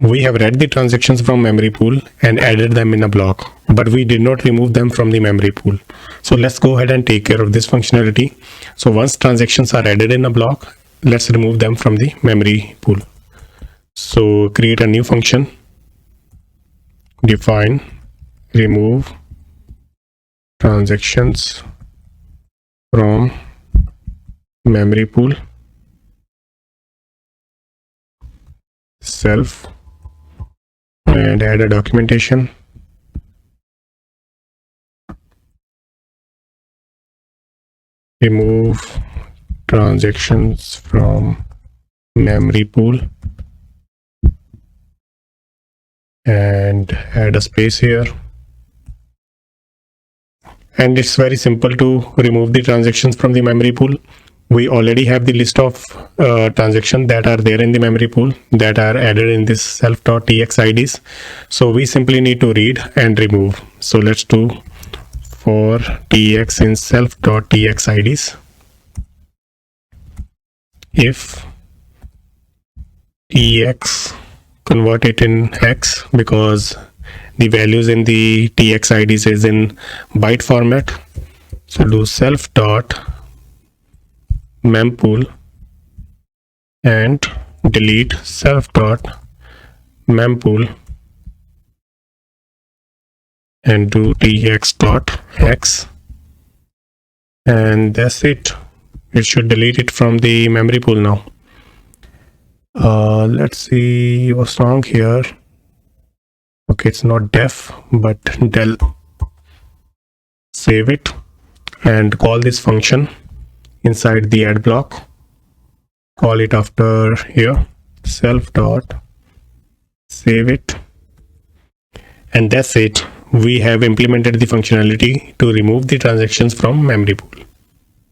We have read the transactions from memory pool and added them in a block, but we did not remove them from the memory pool. So let's go ahead and take care of this functionality. So once transactions are added in a block, let's remove them from the memory pool. So create a new function, define remove transactions from memory pool, self, and add a documentation. Remove transactions from memory pool and add a space here. And it's very simple to remove the transactions from the memory pool. We already have the list of transactions that are there in the memory pool that are added in this self.txids. So we simply need to read and remove. So let's do for tx in self.txids. If tx, convert it in x because the values in the txids is in byte format. So do self dot mempool and delete self dot mempool and do tx dot x, and that's it. It should delete it from the memory pool now. Let's see what's wrong here. Okay, it's not def but del. Save it and call this function inside the add block. Call it after here, self dot save it, and that's it. We have implemented the functionality to remove the transactions from memory pool.